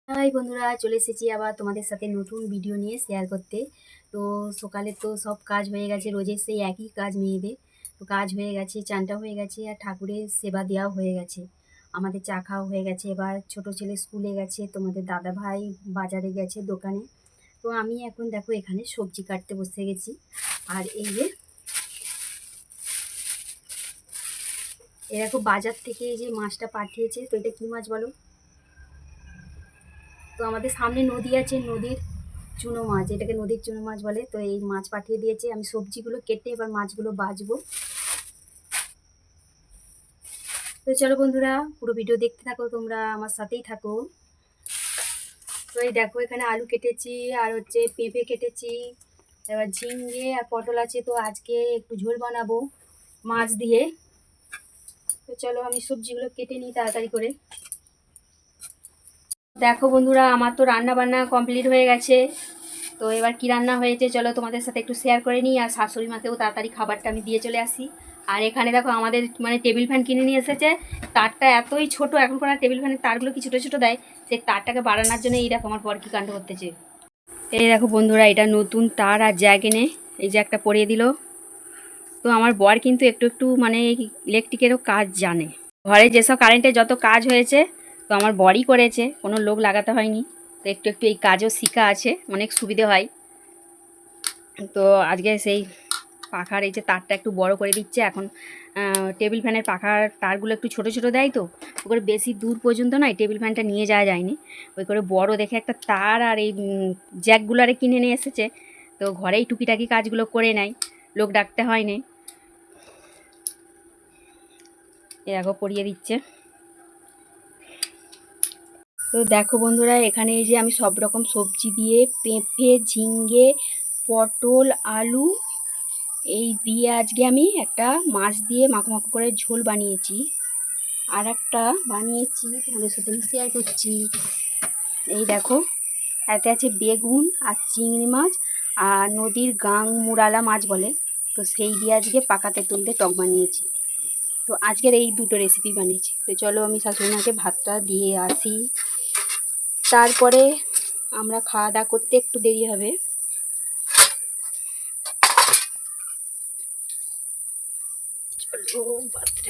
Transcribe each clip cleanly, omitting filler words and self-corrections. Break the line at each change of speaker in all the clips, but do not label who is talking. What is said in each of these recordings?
High বন্ধুরা, চলে এসেছি আবার তোমাদের সাথে নতুন ভিডিও নিয়ে শেয়ার করতে। তো সকালে তো সব কাজ হয়ে গেছে, রোজের সেই একই কাজ মেয়েদের। তো কাজ হয়ে গেছে, চানটা হয়ে গেছে, আর ঠাকুরের সেবা দেওয়াও হয়ে গেছে। আমাদের চা খাওয়া হয়ে গেছে। এবার ছোট ছেলে স্কুলে গেছে, তোমাদের দাদা ভাই বাজারে গেছে দোকানে। তো আমি এখন দেখো এখানে সবজি কাটতে বসে গেছি। আর এই যে এরকম বাজার থেকে এই যে মাছটা পাঠিয়েছে, তো এটা কী মাছ বলো? তো আমাদের সামনে নদী আছে, নদীর চুনো মাছ, এটাকে নদীর চুনো মাছ বলে। তো এই মাছ পাঠিয়ে দিয়েছে। আমি সবজিগুলো কেটে এবার মাছগুলো বাছবো। তো চলো বন্ধুরা, পুরো ভিডিও দেখতে থাকো, তোমরা আমার সাথেই থাকো। তো এই দেখো এখানে আলু কেটেছি, আর হচ্ছে পেঁপে কেটেছি, এবার ঝিঙে আর পটল আছে। তো আজকে একটু ঝোল বানাবো মাছ দিয়ে। তো চলো আমি সবজিগুলো কেটে নিই তাড়াতাড়ি করে। দেখো বন্ধুরা, আমার তো রান্না বান্না কমপ্লিট হয়ে গেছে। তো এবার কি রান্না হয়েছে চলো তোমাদের সাথে একটু শেয়ার করে নিই। আর শাশুড়ি মাকেও তাড়াতাড়ি খাবারটা আমি দিয়ে চলে আসি। আর এখানে দেখো আমাদের টেবিল ফ্যান কিনে নিয়ে এসেছে। তারটা এতই ছোট, এখন আর টেবিল ফ্যানের তারগুলো কি ছোটো ছোটো দেয়, সেই তারটাকে বাড়ানোর জন্য এই দেখো আমার বর কি কাণ্ড করতেছে। এই দেখো বন্ধুরা, এটা নতুন তার আর জ্যাক এনে এই যে একটা পরিয়ে দিল। তো আমার বর কিন্তু একটু একটু ইলেকট্রিকেরও কাজ জানে। ঘরে যেসব কারেন্টের যত কাজ হয়েছে তো আমার বরই করেছে, কোনো লোক লাগাতে হয়নি। তো একটু একটু এই কাজও শিখা আছে, অনেক সুবিধে হয়। তো আজকে সেই পাখার এই যে তারটা একটু বড় করে দিচ্ছে এখন। টেবিল ফ্যানের পাখার তারগুলো একটু ছোট ছোট দেয়, তো ওই করে বেশি দূর পর্যন্ত নয় টেবিল ফ্যানটা নিয়ে যাওয়া যায়নি। ওই করে বড় দেখে একটা তার আর এই জ্যাকগুলারে কিনে নিয়ে এসেছে। তো ঘরেই টুকিটাকি কাজগুলো করে নেয়, লোক ডাকতে হয়নি। এরকম পরিয়ে দিচ্ছে। তো দেখো বন্ধুরা, এখানে এই যে আমি সব রকম সবজি দিয়ে পেঁপে, ঝিঙে, পটল, আলু এই দিয়ে আজকে আমি একটা মাছ দিয়ে মাখো মাখো করে ঝোল বানিয়েছি। আর একটা বানিয়েছি তোমাদের সাথে আমি শেয়ার করছি। এই দেখো, এতে আছে বেগুন আর চিংড়ি মাছ আর নদীর মুরালা মাছ বলে, তো সেই দিয়ে আজকে পাকা তেঁতুল দিয়ে টক বানিয়েছি। তো আজকের এই দুটো রেসিপি বানিয়েছি। তো চলো আমি শাশুড়ি মাকে ভাতটা দিয়ে আসি, তারপরে আমরা খাওয়া দাওয়া করতে একটু দেরি হবে।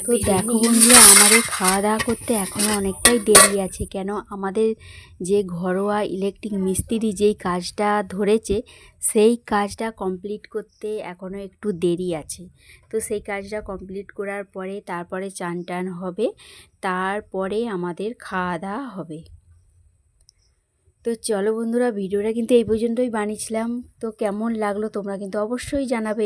তো দেখো বন্ধুরা, আমাদের খাওয়া দাওয়া করতে এখনও অনেকটাই দেরি আছে। কেন, আমাদের যে ঘরোয়া ইলেকট্রিক মিস্ত্রি যেই কাজটা ধরেছে সেই কাজটা কমপ্লিট করতে এখনও একটু দেরি আছে। তো সেই কাজটা কমপ্লিট করার পরে তারপরে চান টান হবে, তারপরে আমাদের খাওয়া দাওয়া হবে। তো চলো বন্ধুরা, ভিডিওটা কিন্তু এই পর্যন্তই বানিয়েছিলাম। তো কেমন লাগলো তোমরা কিন্তু অবশ্যই জানাবে।